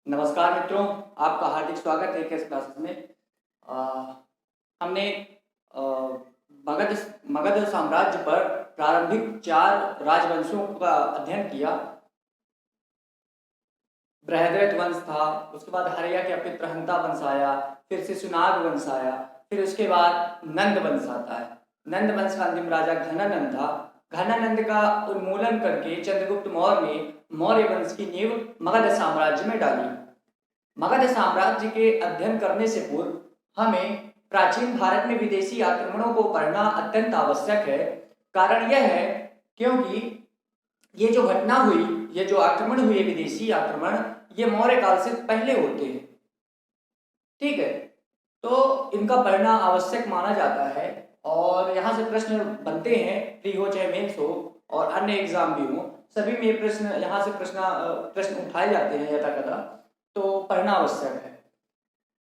नमस्कार मित्रों, आपका हार्दिक स्वागत है इस क्लासेस में। अ, हमने अ, मगध मगध साम्राज्य पर प्रारंभिक 4 राजवंशों का अध्ययन किया। बृहद्रथ वंश था, उसके बाद हर्या के पितृहंता वंश आया, फिर शिशुनाग वंश आया, फिर उसके बाद नंद वंश आता है। नंद वंश का अंतिम राजा घनानंद था। घनानंद का उन्मूलन करके चंद्रगुप्त मौर्य ने मौर्य वंश की नींव मगध साम्राज्य में डाली। मगध साम्राज्य के अध्ययन करने से पूर्व हमें प्राचीन भारत में विदेशी आक्रमणों को पढ़ना अत्यंत आवश्यक है। कारण यह है क्योंकि ये जो घटना हुई, ये जो आक्रमण हुए विदेशी आक्रमण, ये मौर्य काल से पहले होते हैं। ठीक है, तो इनका पढ़ना आवश्यक माना जाता है और यहाँ से प्रश्न बनते हैं, प्री हो चाहे मेंस हो और अन्य एग्जाम भी हो, सभी में प्रश्न यहाँ से प्रश्न उठाए जाते हैं यथा कथा, तो पढ़ना आवश्यक है।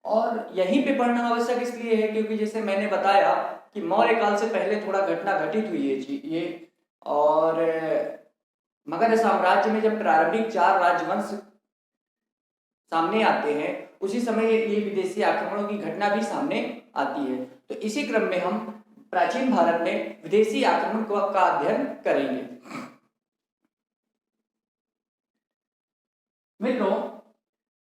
और यहीं पे पढ़ना आवश्यक इसलिए है क्योंकि जैसे मैंने बताया कि मौर्य काल से पहले थोड़ा घटना घटित हुई है ये। और मगध साम्राज्य में जब प्रारंभिक 4 राजवंश सामने आते हैं, उसी समय ये विदेशी आक्रमणों की घटना भी सामने आती है। तो इसी क्रम में हम प्राचीन भारत में विदेशी आक्रमण का अध्ययन करेंगे। मित्रों,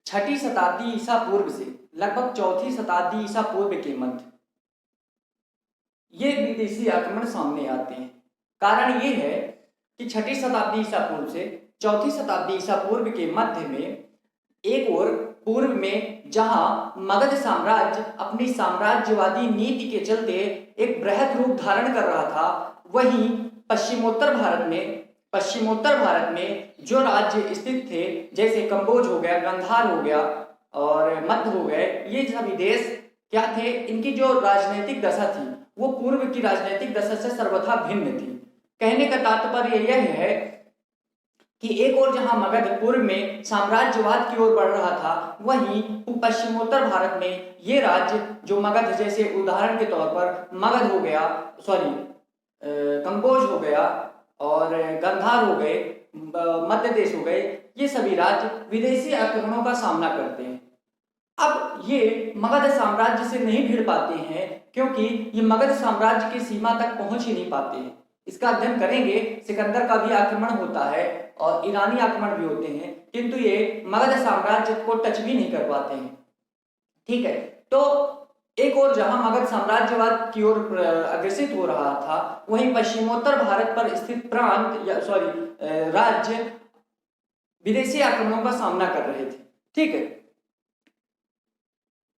6ठी शताब्दी ईसा पूर्व से लगभग 4ठी शताब्दी ईसा पूर्व के मध्य ये विदेशी आक्रमण सामने आते हैं। कारण ये है कि 6ठी शताब्दी ईसा पूर्व से 4ठी शताब्दी ईसा पूर्व के मध्य में एक और पूर्व में जहां मगध साम्राज्य अपनी साम्राज्यवादी नीति के चलते एक बृहद रूप धारण कर रहा था, वहीं पश्चिमोत्तर भारत में जो राज्य स्थित थे, जैसे कंबोज हो गया, गांधार हो गया और मध्य हो गए, ये सभी देश क्या थे, इनकी जो राजनीतिक दशा थी वो पूर्व की राजनीतिक दशा से सर्वथा भिन्न थी। कहने का तात्पर्य यह है कि एक और जहां मगध पूर्व में साम्राज्यवाद की ओर बढ़ रहा था, वहीं पश्चिमोत्तर भारत में ये राज्य जो मगध, जैसे उदाहरण के तौर पर मगध हो गया, कंबोज हो गया और गांधार हो गए, मध्य देश हो गए, ये सभी राज्य विदेशी आक्रमणों का सामना करते हैं। अब ये मगध साम्राज्य से नहीं भिड़ पाते हैं क्योंकि ये मगध साम्राज्य की सीमा तक पहुंच ही नहीं पाते हैं। इसका अध्ययन करेंगे, सिकंदर का भी आक्रमण होता है और ईरानी आक्रमण भी होते हैं, किंतु ये मगध साम्राज्य को टच भी नहीं कर पाते हैं। ठीक है, तो एक और जहां मगध साम्राज्यवाद की ओर अग्रसित हो रहा था, वहीं पश्चिमोत्तर भारत पर स्थित राज्य विदेशी आक्रमणों का सामना कर रहे थे। ठीक है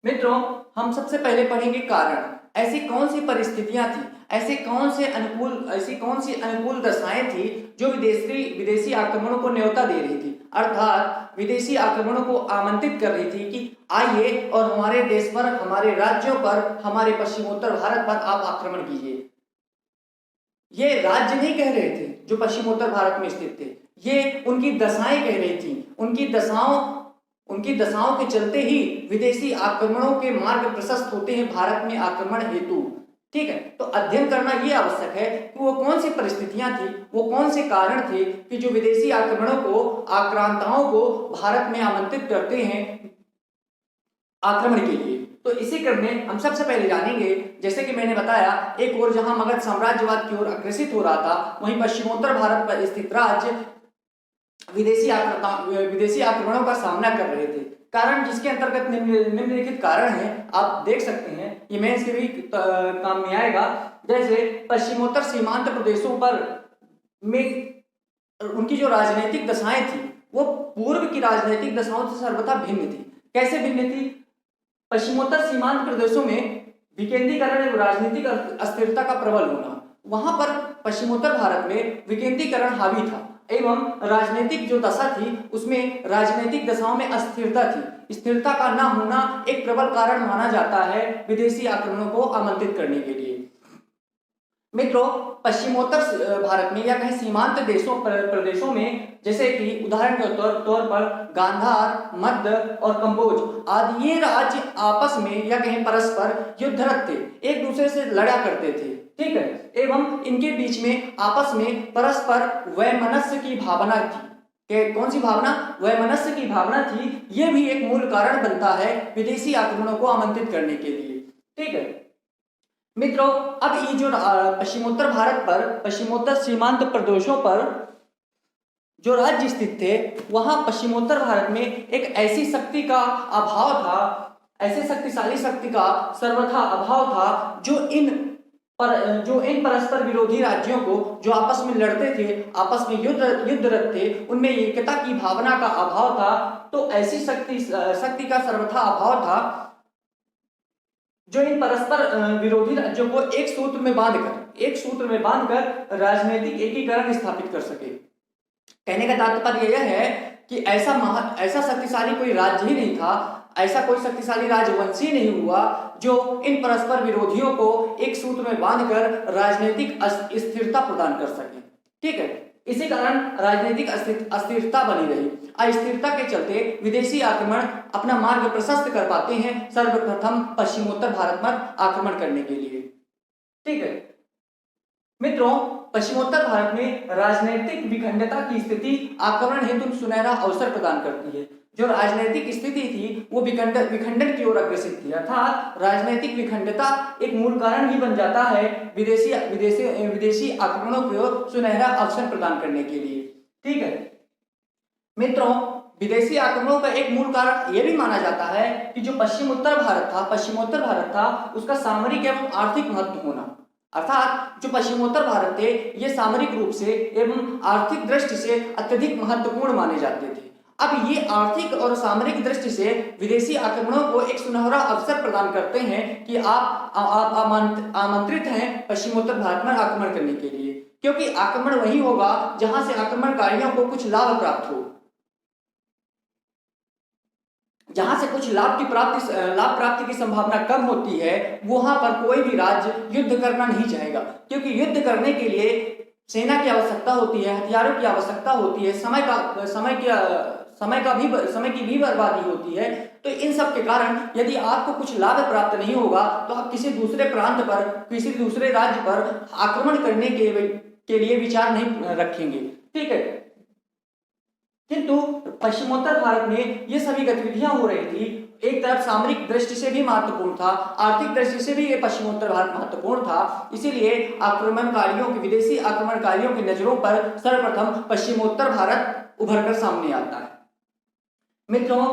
मित्रों, हम सबसे पहले पढ़ेंगे कारण। ऐसी कौन सी परिस्थितियां थी, ऐसी कौन सी अनुकूल दशाएं थी जो विदेशी आक्रमणों को न्योता दे रही थी, अर्थात विदेशी आक्रमणों को आमंत्रित कर रही थी कि आइए और हमारे देश पर, हमारे राज्यों पर, हमारे पश्चिमोत्तर भारत पर आप आक्रमण कीजिए। ये राज्य नहीं कह रहे थे जो पश्चिमोत्तर भारत में स्थित थे, ये उनकी दशाएं कह रही थी। उनकी दशाओं के चलते ही विदेशी आक्रमणों के मार्ग प्रशस्त होते हैं भारत में आक्रमण हेतु। ठीक है, तो अध्ययन करना यह आवश्यक है कि वो कौन सी परिस्थितियां थी, वो कौन से कारण थे कि जो विदेशी आक्रमणों को, आक्रांताओं को भारत में आमंत्रित करते हैं आक्रमण के लिए। तो इसी क्रम में हम सबसे पहले जानेंगे, जैसे कि मैंने बताया, एक और जहां मगध साम्राज्यवाद की ओर अग्रसित हो रहा था, वहीं पश्चिमोत्तर भारत पर स्थित राज्य विदेशी आक्रमणों का सामना कर रहे थे। कारण जिसके अंतर्गत निम्नलिखित कारण है, आप देख सकते हैं, ये मेंस के भी काम में आएगा। जैसे पश्चिमोत्तर सीमांत प्रदेशों पर में उनकी जो राजनीतिक दशाएं थी वो पूर्व की राजनीतिक दशाओं से सर्वथा भिन्न थी। कैसे भिन्न थी? पश्चिमोत्तर सीमांत प्रदेशों में विकेंद्रीकरण एवं राजनीतिक अस्थिरता का प्रबल होना, वहां पर पश्चिमोत्तर भारत में विकेंद्रीकरण हावी था एवं राजनीतिक जो दशा थी उसमें राजनीतिक दशाओं में अस्थिरता थी। स्थिरता का न होना एक प्रबल कारण माना जाता है विदेशी आक्रमणों को आमंत्रित करने के लिए। मित्रों, पश्चिमोत्तर भारत में या कहीं सीमांत प्रदेशों में, जैसे कि उदाहरण के तौर पर गांधार, मध्य और कंबोज आदि, ये राज्य आपस में या कहीं परस्पर युद्धरत थे, एक दूसरे से लड़ा करते थे। ठीक है, एवं इनके बीच में आपस में परस्पर वैमनस्य की भावना थी। कि कौन सी भावना, वैमनस्य की भावना थी। ये भी एक मूल कारण बनता है विदेशी आक्रमणों को आमंत्रित करने के लिए। ठीक है मित्रों, अब ये जो पश्चिमोत्तर भारत पर, पश्चिमोत्तर सीमांत प्रदेशों पर जो राज्य स्थित थे, वहां पश्चिमोत्तर भारत में एक ऐसी शक्ति का अभाव था, ऐसे शक्तिशाली शक्ति का सर्वथा अभाव था जो इन परस्पर विरोधी राज्यों को, जो आपस में लड़ते थे, आपस में युद्धरत थे, उनमें एकता की भावना का अभाव था। तो ऐसी शक्ति का सर्वथा अभाव था जो इन परस्पर विरोधी राज्यों को एक सूत्र में बांधकर राजनीतिक एकीकरण स्थापित कर सके। कहने का तात्पर्य यह है कि ऐसा शक्तिशाली कोई राज्य ही नहीं था, ऐसा कोई शक्तिशाली राजवंशी नहीं हुआ जो इन परस्पर विरोधियों को एक सूत्र में बांधकर राजनीतिक स्थिरता प्रदान कर सके। ठीक है, इसी कारण राजनीतिक अस्थिरता बनी रही। अस्थिरता के चलते विदेशी आक्रमण अपना मार्ग प्रशस्त कर पाते हैं सर्वप्रथम पश्चिमोत्तर भारत पर आक्रमण करने के लिए। ठीक है मित्रों, पश्चिमोत्तर भारत में राजनीतिक विखंडता की स्थिति आक्रमण हेतु सुनहरा अवसर प्रदान करती है। जो राजनीतिक स्थिति थी वो विखंडन की ओर अग्रसित थी, अर्थात राजनीतिक विखंडता एक मूल कारण ही बन जाता है विदेशी आक्रमणों को सुनहरा अवसर प्रदान करने के लिए। ठीक है मित्रों, विदेशी आक्रमणों का एक मूल कारण यह भी माना जाता है कि जो पश्चिमोत्तर भारत था उसका सामरिक एवं आर्थिक महत्व होना, अर्थात जो पश्चिमोत्तर भारत थे ये सामरिक रूप से एवं आर्थिक दृष्टि से अत्यधिक महत्वपूर्ण माने जाते थे। अब ये आर्थिक और सामरिक दृष्टि से विदेशी आक्रमणों को एक सुनहरा अवसर प्रदान करते हैं कि आप आमंत्रित हैं पश्चिमोत्तर भारत में आक्रमण करने के लिए, क्योंकि आक्रमण वही होगा जहां से आक्रमणकारियों को कुछ लाभ प्राप्त हो, जहां से कुछ लाभ प्राप्ति की संभावना कम होती है, वहां पर कोई भी राज्य युद्ध करना नहीं चाहेगा, क्योंकि युद्ध करने के लिए सेना की आवश्यकता होती है, हथियारों की आवश्यकता होती है, समय की भी बर्बादी होती है। तो इन सब के कारण यदि आपको कुछ लाभ प्राप्त नहीं होगा तो आप किसी दूसरे प्रांत पर, किसी दूसरे राज्य पर आक्रमण करने के लिए विचार नहीं रखेंगे। ठीक है, किंतु पश्चिमोत्तर भारत में ये सभी गतिविधियां हो रही थी। एक तरफ सामरिक दृष्टि से भी महत्वपूर्ण था, आर्थिक दृष्टि से भी ये पश्चिमोत्तर भारत महत्वपूर्ण था। इसीलिए विदेशी आक्रमणकारियों की नजरों पर सर्वप्रथम पश्चिमोत्तर भारत उभरकर सामने आता है। मित्रों,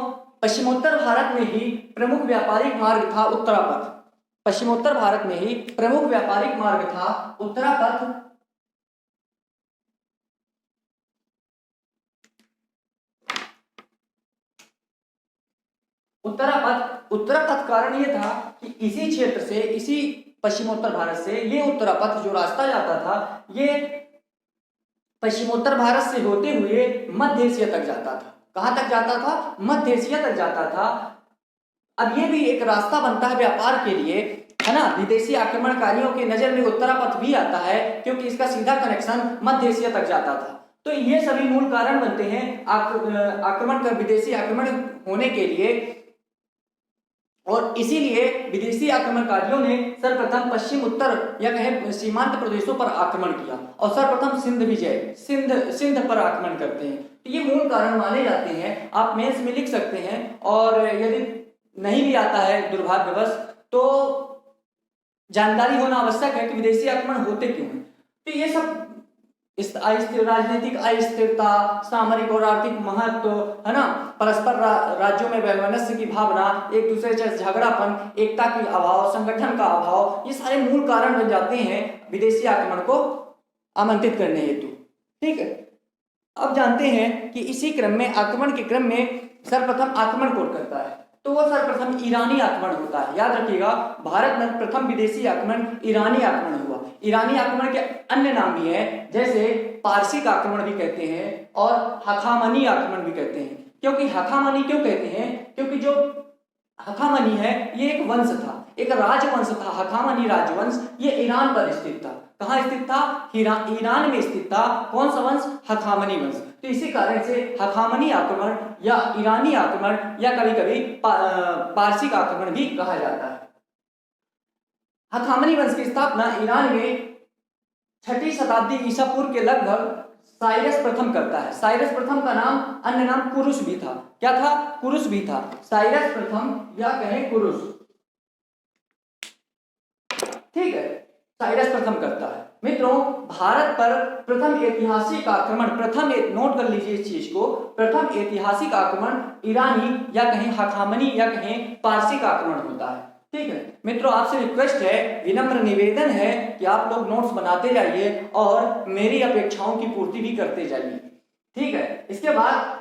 पश्चिमोत्तर भारत में ही प्रमुख व्यापारिक मार्ग था उत्तरापथ। पश्चिमोत्तर भारत में ही प्रमुख व्यापारिक मार्ग था उत्तरापथ। उत्तरापथ कारण ये था कि इसी क्षेत्र से, इसी पश्चिमोत्तर भारत से ये उत्तरापथ जो रास्ता जाता था, ये पश्चिमोत्तर भारत से होते हुए मध्य एशिया तक जाता था। कहां तक जाता था? मध्य एशिया तक जाता था। अब ये भी एक रास्ता बनता है व्यापार के लिए, है ना। विदेशी आक्रमणकारियों के नजर में उत्तरापथ भी आता है क्योंकि इसका सीधा कनेक्शन मध्य एशिया तक जाता था। तो ये सभी मूल कारण बनते हैं आक्रमण कर विदेशी आक्रमण होने के लिए, और इसीलिए विदेशी आक्रमणकारियों ने सर्वप्रथम पश्चिम उत्तर या कहें सीमांत प्रदेशों पर आक्रमण किया और सर्वप्रथम सिंध पर आक्रमण करते हैं। तो ये मूल कारण माने जाते हैं। आप मेंस में लिख सकते हैं, और यदि नहीं भी आता है दुर्भाग्यवश तो जानकारी होना आवश्यक है कि विदेशी आक्रमण होते क्यों हैं। तो ये सब राजनीतिक अस्थिरता, सामरिक और आर्थिक महत्व, है ना, परस्पर राज्यों में वैमनस्य की भावना, एक दूसरे से झगड़ापन, एकता की अभाव, संगठन का अभाव, ये सारे मूल कारण बन जाते हैं विदेशी आक्रमण को आमंत्रित करने हेतु। ठीक है, अब जानते हैं कि इसी क्रम में, आक्रमण के क्रम में सर्वप्रथम आक्रमण कौन करता है? तो वह सर्वप्रथम ईरानी आक्रमण होता है। याद रखिएगा, भारत में प्रथम विदेशी आक्रमण ईरानी आक्रमण हुआ। ईरानी आक्रमण के अन्य नाम भी हैं, जैसे पारसिक आक्रमण भी कहते हैं और हखामनी आक्रमण भी कहते हैं। क्योंकि हखामनी क्यों कहते हैं? क्योंकि जो हखामनी है ये एक वंश था, एक राजवंश था। हखामनी राजवंश ये ईरान पर स्थित था। कहाँ स्थित था? ईरान में स्थित था। कौन सा वंश? हखामनी वंश। तो इसी कारण से हखामनी आक्रमण या ईरानी आक्रमण या कभी कभी पारसिक आक्रमण भी कहा जाता है। हखामनी वंश की स्थापना ईरान में 6ठी शताब्दी ईसा पूर्व के लगभग साइरस प्रथम करता है। साइरस प्रथम का नाम अन्य नाम कुरुस भी था। क्या था? कुरुस भी था। साइरस प्रथम या कहें कुरुस, ठीक है, साइरस प्रथम करता है। मित्रों, भारत पर प्रथम ऐतिहासिक आक्रमण, नोट कर लीजिए इस चीज को, प्रथम ऐतिहासिक आक्रमण ईरानी या कहें हखामनी या कहें पारसिक आक्रमण होता है। ठीक है मित्रों, आपसे रिक्वेस्ट है, विनम्र निवेदन है कि आप लोग नोट्स बनाते जाइए और मेरी अपेक्षाओं की पूर्ति भी करते जाइए। ठीक है, इसके बाद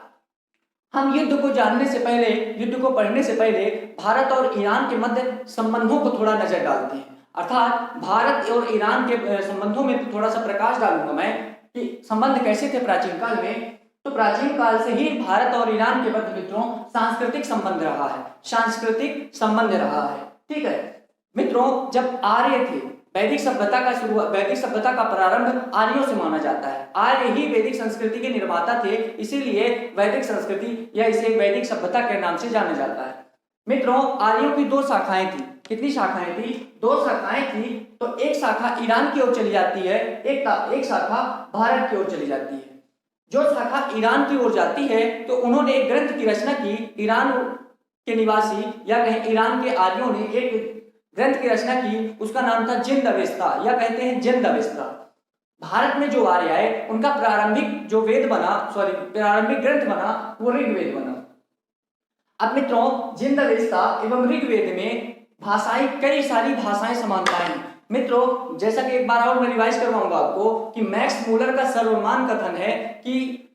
हम युद्ध को जानने से पहले, युद्ध को पढ़ने से पहले भारत और ईरान के मध्य संबंधों को थोड़ा नजर डालते हैं। अर्थात भारत और ईरान के संबंधों में थोड़ा सा प्रकाश डालूंगा मैं कि संबंध कैसे थे प्राचीन काल में। तो प्राचीन काल से ही भारत और ईरान के मध्य मित्रों सांस्कृतिक संबंध रहा है, सांस्कृतिक संबंध रहा है। ठीक है मित्रों, जब आर्य थे, वैदिक सभ्यता का शुरुआत, वैदिक सभ्यता का प्रारंभ आर्यों से माना जाता है। आर्य ही वैदिक संस्कृति के निर्माता थे, इसीलिए वैदिक संस्कृति या इसे वैदिक सभ्यता के नाम से जाना जाता है। मित्रों, आर्यों की दो शाखाएं थी। कितनी शाखाएं थी? दो शाखाएं थी। तो एक शाखा ईरान की ओर चली जाती है, एक शाखा भारत की ओर चली जाती है। जो शाखा ईरान की ओर जाती है तो उन्होंने एक ग्रंथ की रचना की। ईरान के निवासी या कहें ईरान के आर्यों ने एक ग्रंथ की रचना की, उसका नाम था जिंद अवेस्ता या कहते हैं जिंद अवेस्ता। भारत में जो आर्य आए उनका प्रारंभिक जो वेद बना, प्रारंभिक ग्रंथ बना वो ऋग्वेद बना। अब मित्रों, जिंद अवेस्ता एवं ऋग्वेद में भाषाएं, कई सारी भाषाएं समानताएं हैं। मित्रों, जैसा कि एक बार और मैं रिवाइज करवाऊंगा आपको कि मैक्स मूलर का सर्वमान्य कथन है कि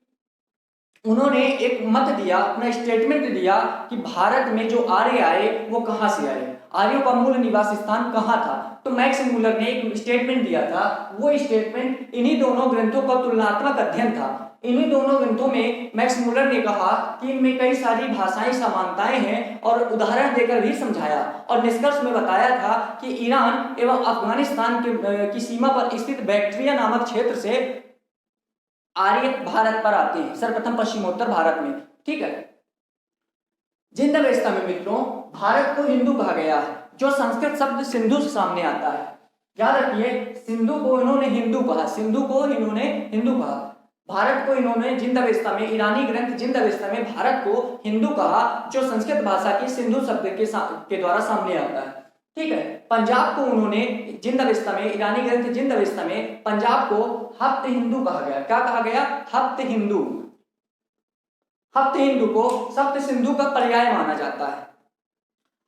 उन्होंने एक मत दिया, अपना स्टेटमेंट दिया कि भारत में जो आर्य आए वो कहां से आए, आर्यों का मूल निवास स्थान कहां था। तो मैक्स मूलर ने एक स्टेटमेंट दिया था। वो स्टेटमेंट इन्हीं दोनों ग्रंथों का तुलनात्मक अध्ययन था। इन्हीं दोनों ग्रंथों में मैक्स मूलर ने कहा कि इनमें कई सारी भाषाई समानताएं हैं और उदाहरण देकर भी समझाया और निष्कर्ष में बताया था कि ईरान एवं अफगानिस्तान की सीमा पर स्थित बैक्ट्रिया नामक क्षेत्र से आर्य भारत पर आते हैं, सर्वप्रथम पश्चिमोत्तर भारत में। ठीक है, जिंद अवेस्ता में मित्रों भारत को हिंदू कहा गया है, जो संस्कृत शब्द सिंधु से सामने आता है। याद रखिए, सिंधु को इन्होंने हिंदू कहा, सिंधु को इन्होंने हिंदू कहा। भारत को इन्होंने जिंद अवेस्ता में, ईरानी ग्रंथ जिंद अवेस्ता में भारत को हिंदू कहा, जो संस्कृत भाषा के सिंधु शब्द के द्वारा सामने आता है। ठीक है, पंजाब को उन्होंने जिंद अवेस्ता में, ईरानी ग्रंथ जिंद अवेस्ता में पंजाब को हप्त हिंदू कहा गया। क्या कहा गया? हप्त हिंदू। हप्त हिंदू को सप्त सिंधु का पर्याय माना जाता है।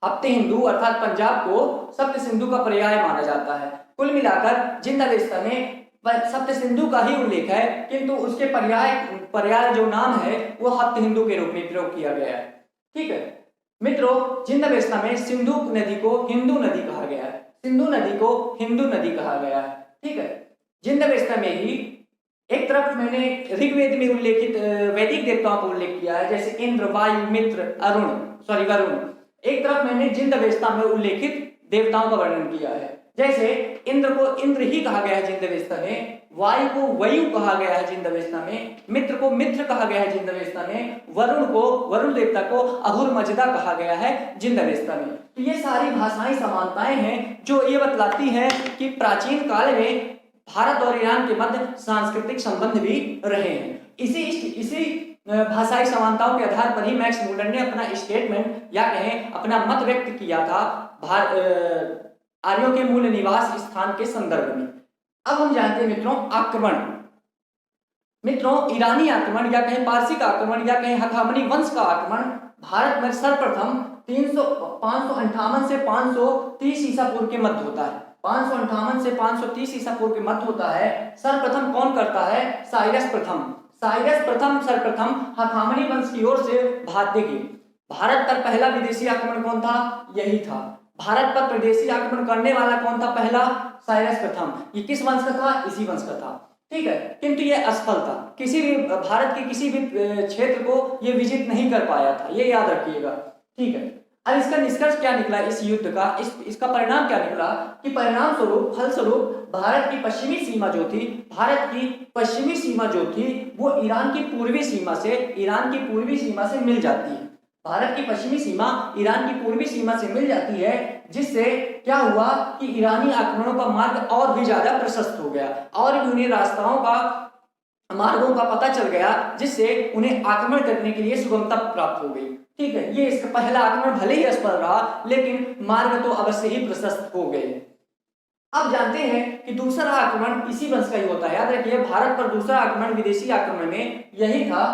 हप्त हिंदू अर्थात पंजाब को सप्त सिंधु का पर्याय माना जाता है। कुल मिलाकर जिंद अवेस्ता में सप्त सिंधु का ही उल्लेख है, किंतु उसके पर्याय जो नाम है वो हप्त हिंदू के रूप में प्रयोग किया गया है। ठीक है मित्रों, जिंद अवेस्ता में सिंधु नदी को हिंदू नदी कहा गया है, सिंधु नदी को हिंदू नदी कहा गया है। ठीक है, जिंद अवेस्ता में ही एक तरफ मैंने ऋग्वेद में उल्लेखित वैदिक देवताओं को उल्लेख किया है, जैसे इंद्र, वायु, मित्र, वरुण। एक तरफ मैंने जिंद अवेस्ता में उल्लेखित देवताओं का वर्णन किया है। जैसे इंद्र को इंद्र ही कहा गया है जिंद अवेस्ता में, वायु को वायु कहा गया है जिंद अवेस्ता में, मित्र को मित्र कहा गया है जिंद अवेस्ता में, वरुण देवता को अहुर मजदा कहा गया है जिंद अवेस्ता में। तो ये सारी भाषाई समानताएं हैं जो ये बतलाती हैं कि प्राचीन काल में भारत और ईरान के मध्य सांस्कृतिक संबंध भी रहे हैं। इसी भाषाई समानताओं के आधार पर ही मैक्स मूलर ने अपना स्टेटमेंट या कहें अपना मत व्यक्त किया था आर्यों के मूल निवास स्थान के संदर्भ में। अब हम जानते हैं मित्रों आक्रमण। मित्रों, ईरानी आक्रमण या कहें पारसिक आक्रमण या कहें हखामनी वंश का आक्रमण भारत में सर्वप्रथम 558 से 530 ईसा पूर्व के मध्य होता है। 558 से 530 ईसा पूर्व के मध्य होता है। सर्वप्रथम कौन करता है? साइरस प्रथम। सर्वप्रथम हखामनी वंश की ओर से भारत पर पहला विदेशी आक्रमण कौन था? यही था। भारत पर विदेशी आक्रमण करने वाला कौन था? पहला साइरस प्रथम। ये किस वंश का था? इसी वंश का था। ठीक है, किंतु ये असफल था, किसी भी भारत के किसी भी क्षेत्र को ये विजिट नहीं कर पाया था, ये याद रखिएगा। ठीक है, अब इसका निष्कर्ष क्या निकला इस युद्ध का? इसका परिणाम क्या निकला कि परिणाम स्वरूप, फलस्वरूप भारत की पश्चिमी सीमा जो थी वो ईरान की पूर्वी सीमा से मिल जाती है। भारत की पश्चिमी सीमा ईरान की पूर्वी सीमा से मिल जाती है, जिससे क्या हुआ कि ईरानी आक्रमणों का मार्ग और भी ज्यादा प्रशस्त हो गया और भी उन्हें रास्ताओं का मार्गों का पता चल गया, जिससे उन्हें आक्रमण करने के लिए सुगमता प्राप्त हो गई। ठीक है, ये इसका पहला आक्रमण भले ही असफल रहा, लेकिन मार्ग तो अवश्य ही प्रशस्त हो गए। अब जानते हैं कि दूसरा आक्रमण इसी वंश का ही होता है। याद रखिए, भारत पर दूसरा आक्रमण विदेशी आक्रमण में यही था।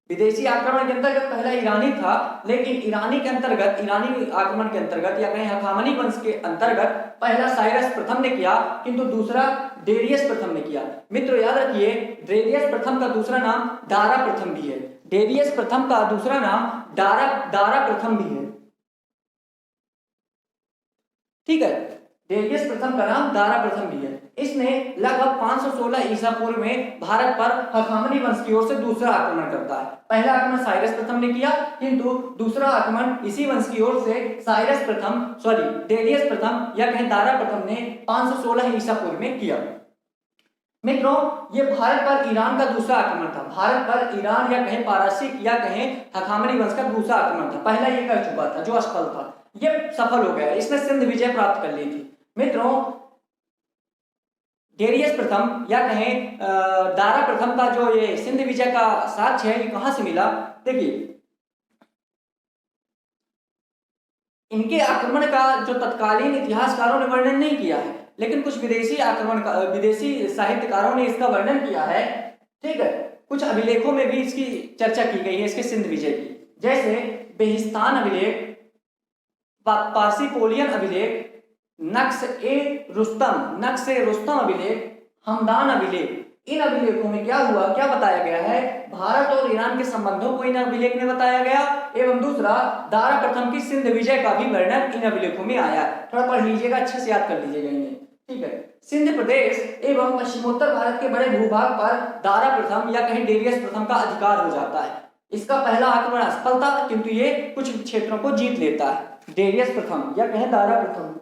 विदेशी आक्रमण के अंतर्गत पहला ईरानी था, लेकिन ईरानी आक्रमण के अंतर्गत या कहीं हखामनी वंश के अंतर्गत पहला साइरस प्रथम ने किया, किंतु दूसरा डेरियस प्रथम ने किया। मित्रों याद रखिए, डेरियस प्रथम का दूसरा नाम दारा प्रथम भी है। डेरियस प्रथम का दूसरा नाम दारा प्रथम भी है। ठीक है, डेरियस प्रथम का नाम दारा प्रथम भी है। इसने लगभग 516 ईसा पूर्व में भारत पर हखामनी वंश की ओर से दूसरा आक्रमण करता है। पहला आक्रमण साइरस प्रथम ने किया, किंतु दूसरा आक्रमण इसी वंश की ओर से डेरियस प्रथम या कहें दारा प्रथम ने 516 ईसा पूर्व में किया। मित्रों, ये भारत पर ईरान का दूसरा आक्रमण था। भारत पर ईरान या कहें पारसिक या कहें हखामनी वंश का दूसरा आक्रमण था। पहला ये कर चुका था जो असफल था, ये सफल हो गया, इसने सिंध विजय प्राप्त कर ली थी। मित्रों, डेरियस प्रथम या कहें दारा प्रथम का जो ये सिंध विजय का साक्ष्य है, ये कहां से मिला? देखिए, इनके आक्रमण का जो तत्कालीन इतिहासकारों ने वर्णन नहीं किया है, लेकिन कुछ विदेशी साहित्यकारों ने इसका वर्णन किया है। ठीक है, कुछ अभिलेखों में भी इसकी चर्चा की गई है, इसके सिंध विजय की, जैसे बेहिस्तान अभिलेख, पार्सिपोलियन अभिलेख, नक्श ए रुस्तम अभिलेख, हमदान अभिलेख। इन अभिलेखों में क्या हुआ, क्या बताया गया है? भारत और ईरान के संबंधों को इन अभिलेख में बताया गया, एवं दूसरा दारा प्रथम की सिंध विजय का भी वर्णन इन अभिलेखों में आया। थोड़ा पढ़ लीजिएगा, अच्छे से याद कर लीजिएगा इन्हें। ठीक है, सिंध प्रदेश एवं पश्चिमोत्तर भारत के बड़े भूभाग पर दारा प्रथम या कहीं डेरियस प्रथम का अधिकार हो जाता है। इसका पहला आक्रमण असफल था, किंतु ये कुछ क्षेत्रों को जीत लेता है। डेरियस प्रथम या कहें दारा प्रथम।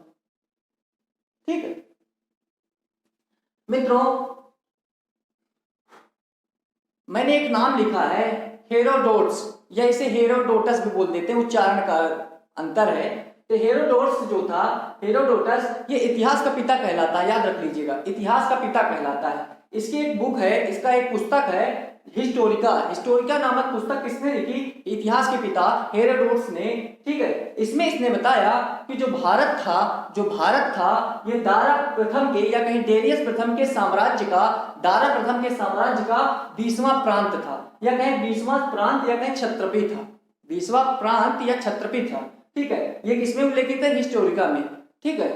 ठीक है मित्रों, मैंने एक नाम लिखा है हेरोडोट्स, या इसे हेरोडोटस भी बोल देते हैं, उच्चारण का अंतर है। तो हेरोडोटस ये इतिहास का पिता कहलाता है, याद रख लीजिएगा, इतिहास का पिता कहलाता है। इसकी एक बुक है, इसका एक पुस्तक है हिस्टोरिका नामक पुस्तक किसने लिखी? इतिहास के पिता हेरोडोटस ने। ठीक है, इसमें इसने बताया कि जो भारत था ये दारा प्रथम के या कहीं डेरियस प्रथम के साम्राज्य का, दारा प्रथम के साम्राज्य का 20वां प्रांत था, या कहें 20वां प्रांत या कहें छत्रपी था, 20वां प्रांत या छत्रपी था। ठीक है, ये किसमें उल्लेखित है? हिस्टोरिका में। ठीक है,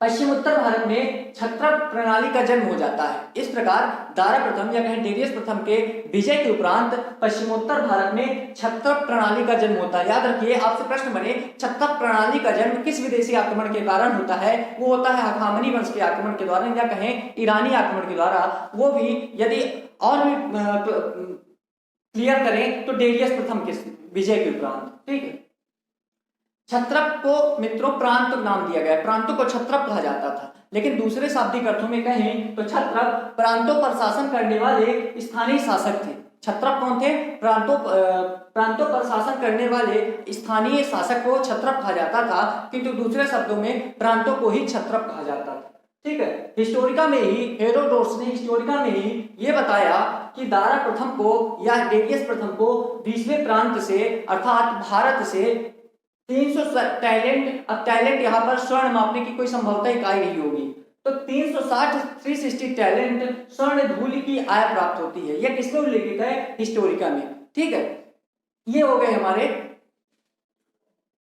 पश्चिम उत्तर भारत में क्षत्रप प्रणाली का जन्म हो जाता है। इस प्रकार दारा प्रथम या कहें डेरियस प्रथम के विजय के उपरांत पश्चिमोत्तर भारत में क्षत्रप प्रणाली का जन्म होता है। याद रखिए, आपसे प्रश्न बने क्षत्रप प्रणाली का जन्म किस विदेशी आक्रमण के कारण होता है? वो होता है हखामनी वंश के आक्रमण के द्वारा या कहें ईरानी आक्रमण के द्वारा। वो भी यदि और भी क्लियर करें तो डेरियस प्रथम के विजय के उपरांत। ठीक है, क्षत्रप को मित्रों प्रांत नाम दिया गया, प्रांतों को क्षत्रप कहा जाता था, लेकिन दूसरे शाब्दिक अर्थों में कहें तो क्षत्रप प्रांतों पर शासन करने वाले स्थानीय शासक थे। क्षत्रप कौन थे? प्रांतों पर शासन करने वाले स्थानीय शासक को क्षत्रप कहा जाता था, किंतु दूसरे शब्दों में प्रांतों को ही क्षत्रप कहा जाता था। ठीक है, हिस्टोरिका में ही हेरोडोटस ने हिस्टोरिका में ही ये बताया कि दारा प्रथम को या डेरियस प्रथम को 20वें प्रांत से अर्थात भारत से 300 टैलेंट, अब टैलेंट यहाँ पर स्वर्ण मापने की कोई संभवता इकाई नहीं होगी, तो 360 टैलेंट स्वर्ण धूलि की आय प्राप्त होती है। यह किसमें उल्लेखित है? हिस्टोरिका में। ठीक है, ये हो गए हमारे,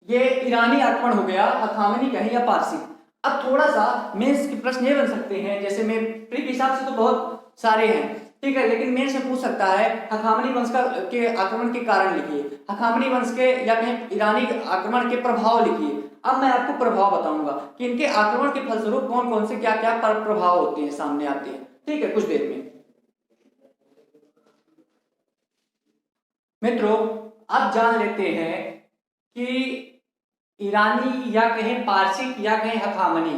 ये ईरानी आक्रमण हो गया, हखामनी कहें या पारसी। अब थोड़ा सा मेंस के प्रश्न ये बन सकते हैं, जैसे मैं प्री के हिसाब से तो बहुत सारे हैं, ठीक है, लेकिन मेंस में पूछ सकता है हखामनी वंश के आक्रमण के कारण लिखिए, हखामनी वंश के या कहें ईरानी आक्रमण के प्रभाव लिखिए। अब मैं आपको प्रभाव बताऊंगा कि इनके आक्रमण के फलस्वरूप कौन कौन से क्या क्या प्रभाव होते हैं, सामने आते हैं। ठीक है, कुछ देर में। मित्रों, अब जान लेते हैं कि ईरानी या कहें पारसिक या कहें हखामनी,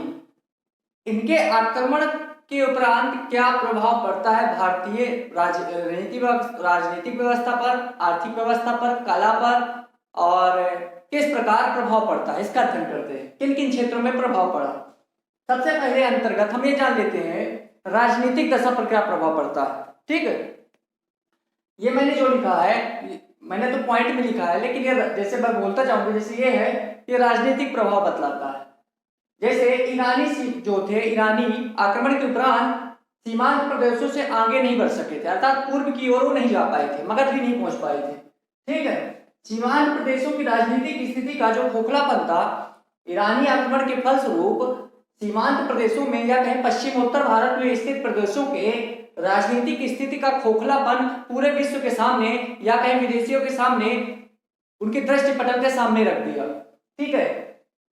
इनके आक्रमण के उपरांत क्या प्रभाव पड़ता है भारतीय राजनीतिक व्यवस्था पर, आर्थिक व्यवस्था पर, कला पर, और किस प्रकार प्रभाव पड़ता है, इसका अध्ययन करते हैं। किन किन क्षेत्रों में प्रभाव पड़ा। सबसे पहले अंतर्गत हम ये जान लेते हैं राजनीतिक दशा पर क्या प्रभाव पड़ता है। ठीक है, ये मैंने जो लिखा है, मैंने तो पॉइंट में लिखा है, लेकिन ये जैसे मैं बोलता जाऊंगा, जैसे ये है, ये राजनीतिक प्रभाव बतलाता है। जैसे ईरानी जो थे, ईरानी आक्रमण के उपरांत सीमांत प्रदेशों से आगे नहीं बढ़ सके थे, अर्थात पूर्व की ओर वो नहीं जा पाए थे, मगध भी नहीं पहुंच पाए थे। ठीक है, सीमांत प्रदेशों की राजनीतिक स्थिति का जो खोखलापन था, ईरानी आक्रमण के फलस्वरूप सीमांत प्रदेशों में या कहीं पश्चिमोत्तर भारत में स्थित प्रदेशों के राजनीतिक स्थिति का खोखलापन पूरे विश्व के सामने या कहीं विदेशियों के सामने, उनके दृष्टि पटल के सामने रख दिया। ठीक है,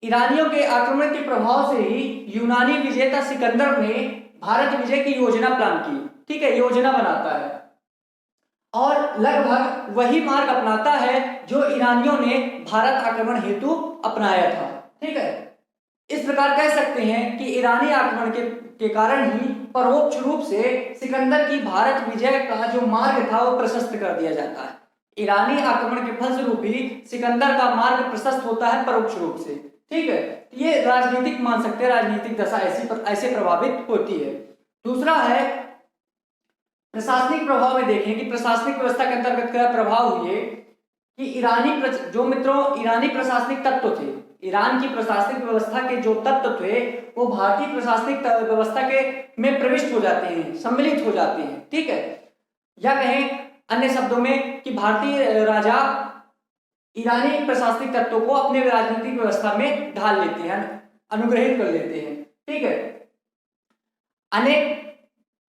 ईरानियों के आक्रमण के प्रभाव से ही यूनानी विजेता सिकंदर ने भारत विजय की योजना प्लान की। ठीक है, योजना बनाता है और लगभग वही मार्ग अपनाता है जो ईरानियों ने भारत आक्रमण हेतु अपनाया था। ठीक है, इस प्रकार कह सकते हैं कि ईरानी आक्रमण के कारण ही परोक्ष रूप से सिकंदर की भारत विजय का जो मार्ग था वो प्रशस्त कर दिया जाता है। ईरानी आक्रमण के फलस्वरूप ही सिकंदर का मार्ग प्रशस्त होता है परोक्ष रूप से। ठीक है, ये राजनीतिक मान सकते हैं, राजनीतिक दशा ऐसे प्रभावित होती है। दूसरा है प्रशासनिक प्रभाव में देखें कि प्रशासनिक व्यवस्था के अंतर्गत क्या प्रभाव हुए कि ईरानी प्रशासनिक तत्व थे, ईरान की प्रशासनिक व्यवस्था के जो तत्व थे वो भारतीय प्रशासनिक व्यवस्था के में प्रविष्ट हो जाते हैं, सम्मिलित हो जाते हैं। ठीक है, या कहें अन्य शब्दों में कि भारतीय राजा ईरानी प्रशासनिक तत्वों को अपने राजनीतिक व्यवस्था में ढाल लेते हैं, अनुग्रहित कर लेते हैं। ठीक है, अनेक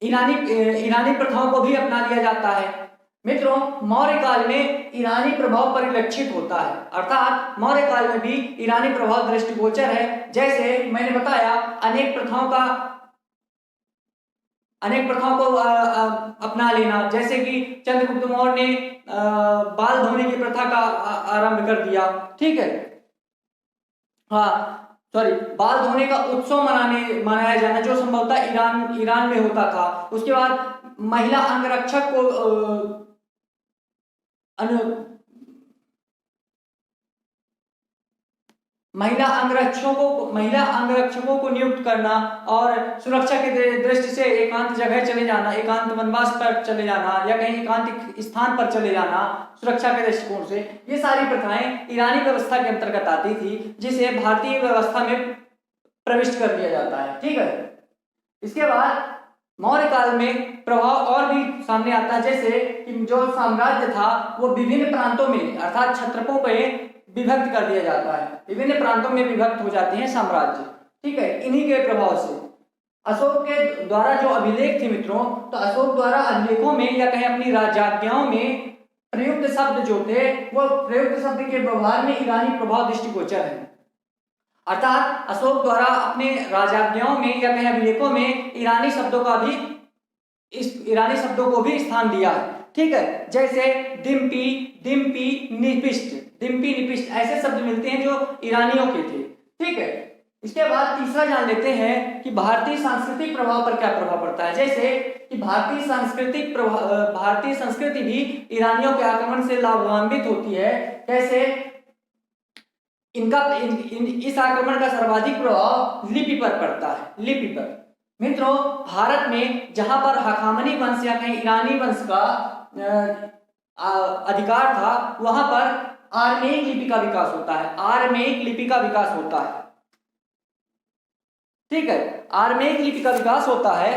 ईरानी प्रथाओं को भी अपना लिया जाता है। मित्रों, मौर्य काल में ईरानी प्रभाव परिलक्षित होता है, अर्थात मौर्य काल में भी ईरानी प्रभाव दृष्टिगोचर है। जैसे मैंने बताया, अनेक प्रथाओं को अपना लेना, जैसे कि चंद्रगुप्त मौर्य ने बाल धोने की प्रथा का आरंभ कर दिया। ठीक है, बाल धोने का उत्सव मनाया जाना जो संभवतः ईरान में होता था। उसके बाद महिला अंगरक्षक को महिला अंगरक्षकों को नियुक्त करना और सुरक्षा के दृष्टि से एकांत जगह चले जाना, एकांत वनवास पर चले जाना या कहीं एकांत स्थान पर चले जाना सुरक्षा के दृष्टिकोण से, ये सारी प्रथाएं ईरानी व्यवस्था के अंतर्गत आती थी, जिसे भारतीय व्यवस्था में प्रविष्ट कर दिया जाता है। ठीक है, इसके बाद मौर्य काल में प्रभाव और भी सामने आता है, जैसे कि जो साम्राज्य था वो विभिन्न प्रांतों में अर्थात क्षत्रपों पे विभक्त कर दिया जाता है, विभिन्न प्रांतों में विभक्त हो जाते हैं साम्राज्य। ठीक है, इन्हीं के प्रभाव से अशोक के द्वारा जो अभिलेख थे मित्रों, तो अशोक द्वारा अभिलेखों में या कहीं अपनी राजज्ञाओं में प्रयुक्त शब्द जो थे वो प्रयुक्त शब्द के व्यवहार में ईरानी प्रभाव दृष्टिगोचर है, अर्थात अशोक द्वारा अपने राजज्ञाओं में या कहीं अभिलेखों में ईरानी शब्दों को भी स्थान दिया है। ठीक है, जैसे दिम्पी निपिष्ट ऐसे शब्द मिलते हैं जो ईरानियों के थे। ठीक है, इसके बाद तीसरा जान लेते हैं कि भारतीय सांस्कृतिक प्रभाव पर क्या प्रभाव पड़ता है। जैसे कि भारतीय संस्कृति भी ईरानियों के आक्रमण से लाभान्वित होती है। कैसे? इस आक्रमण का सर्वाधिक प्रभाव लिपि पर पड़ता है। लिपि पर मित्रों, भारत में जहां पर हखामनी वंश या कहीं ईरानी वंश का अधिकार था, वहां पर आर्मेयिक लिपि का विकास होता है। आर्मेयिक लिपि का विकास होता है। ठीक है, आर्मेयिक लिपि का विकास होता है।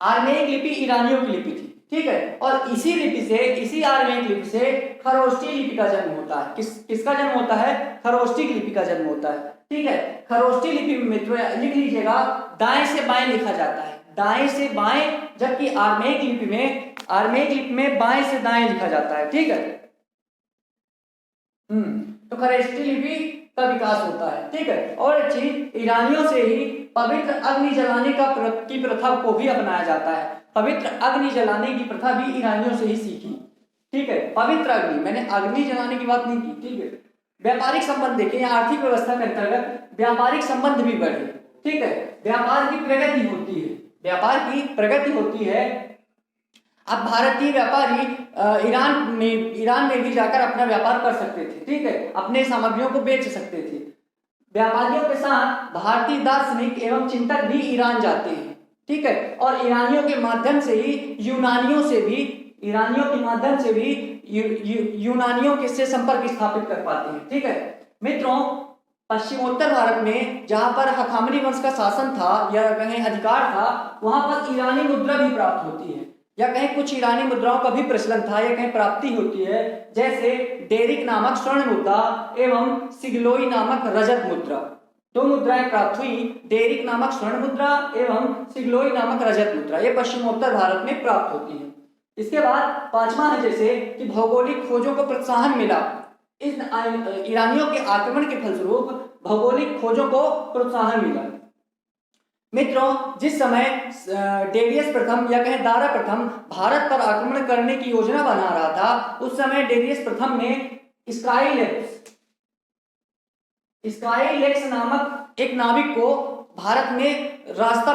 आर्मेयिक लिपि ईरानियों की लिपि थी। ठीक है, और इसी आर्मेयिक लिपि से खरोष्टी लिपि का जन्म होता है। किसका जन्म होता है? खरोष्टी लिपि का जन्म होता है। ठीक है, खरोष्टी लिपि में मित्रों लिख लीजिएगा, दाएं से बाएं लिखा जाता है, दाएं से बाएं, जबकि आर्मेयिक लिपि में बाएं से दाएं लिखा जाता है। ठीक है, तो खरोष्टी लिपि का विकास होता है। ठीक है, और एक चीज, ईरानियों से ही पवित्र अग्नि जलाने की प्रथा को भी अपनाया जाता है। पवित्र अग्नि जलाने की प्रथा भी ईरानियों से ही सीखी। ठीक है, पवित्र अग्नि, मैंने अग्नि जलाने की बात नहीं की। ठीक है, व्यापारिक संबंध देखिए, आर्थिक व्यवस्था के अंतर्गत व्यापारिक संबंध भी बढ़े। ठीक है, व्यापार की प्रगति होती है। अब भारतीय व्यापारी ईरान में भी जाकर अपना व्यापार कर सकते थे। ठीक है, अपने सामग्रियों को बेच सकते थे। व्यापारियों के साथ भारतीय दार्शनिक एवं चिंतक भी ईरान जाते हैं। ठीक है। और ईरानियों के माध्यम से ही यूनानियों से भी यूनानियों के से संपर्क स्थापित कर पाते हैं। ठीक है मित्रों, पश्चिमोत्तर भारत में जहां पर हखामनी वंश का शासन था या कहें अधिकार था, वहां पर ईरानी मुद्रा भी प्राप्त होती है, या कहें कुछ ईरानी मुद्राओं का भी प्रचलन था या कहें प्राप्ति होती है, जैसे डेरिक नामक स्वर्ण मुद्रा एवं सिगलोई नामक रजत मुद्रा। दो मुद्राएं प्राप्त हुई, डेरिक नामक स्वर्ण मुद्रा एवं सिगलोई नामक रजत मुद्रा, ये पश्चिमोत्तर भारत में प्राप्त होती है। इसके बाद पांचवा है जैसे कि भौगोलिक खोजों को प्रोत्साहन मिला। इस ईरानियों के आक्रमण के फलस्वरूप भौगोलिक खोजों को प्रोत्साहन मिला। मित्रों, जिस समय डेरियस प्रथम या कहें दारा प्रथम भारत पर आक्रमण करने की योजना बना रहा था, उस समय डेरियस प्रथम ने स्काईलेक्स नामक एक नाविक को भारत में रास्ता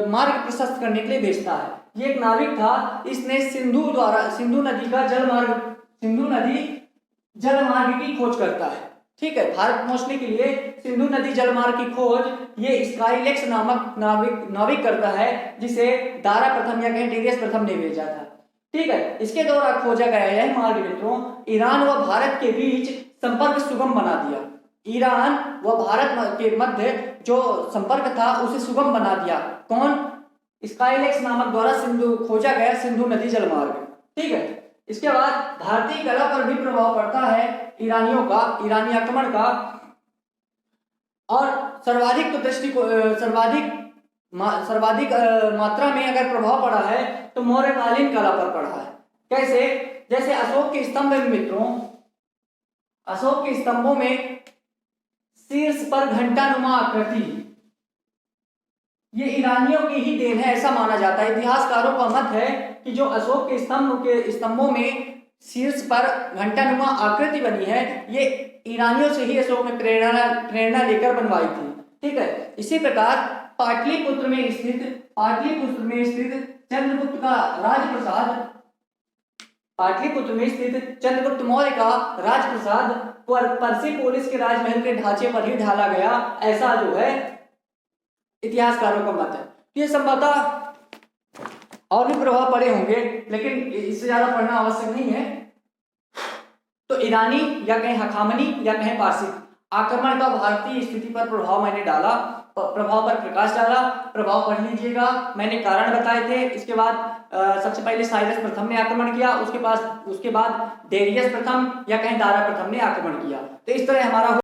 मार्ग प्रशस्त करने के लिए भेजता है। ये एक नाविक था, इसने सिंधु नदी जलमार्ग की खोज करता है। ठीक है, भारत पहुंचने के लिए सिंधु नदी जलमार्ग की खोज ये स्काईलेक्स नामक नाविक करता है, जिसे दारा प्रथम या कहें डेरियस प्रथम ने भेजा था। ठीक है, इसके द्वारा खोजा गया यह मार्ग मित्रों ईरान व भारत के बीच संपर्क सुगम बना दिया। ईरान व भारत के मध्य जो संपर्क था उसे सुगम बना दिया। कौन? स्काईलेक्स नामक द्वारा खोजा गया सिंधु नदी जलमार्ग। ठीक है, इसके बाद भारतीय कला पर भी प्रभाव पड़ता है ईरानियों का, ईरानी आक्रमण का, और सर्वाधिक मात्रा में अगर प्रभाव पड़ा है तो मौर्यकालीन कला पर पड़ा है। कैसे? जैसे अशोक के स्तंभ में मित्रों, अशोक के स्तंभों में शीर्ष पर घंटानुमा आकृति, ये ईरानियों की ही देन है ऐसा माना जाता है। इतिहासकारों का मत है कि जो अशोक के स्तंभों में शीर्ष पर घंटानुमा आकृति बनी है, ये ईरानियों से ही अशोक ने प्रेरणा लेकर बनवाई थी। ठीक है, इसी प्रकार पाटलिपुत्र में स्थित चंद्रगुप्त मौर्य का राजप्रसाद पर्सिपोलिस के राजमहल के ढांचे पर ही ढाला गया, ऐसा जो है इतिहासकारों का मत है। ये संभवतः और भी प्रभाव पड़े होंगे, लेकिन इससे ज्यादा पढ़ना आवश्यक नहीं है। तो ईरानी या कहें हखामनी या कहें पारसी आक्रमण का भारतीय स्थिति पर प्रभाव मैंने डाला, प्रभाव पर प्रकाश डाला, प्रभाव पढ़ लीजिएगा। मैंने कारण बताए थे। इसके बाद सबसे पहले साइरस प्रथम ने आक्रमण किया, उसके बाद डेरियस प्रथम या कहें दारा प्रथम ने आक्रमण किया। तो इस तरह हमारा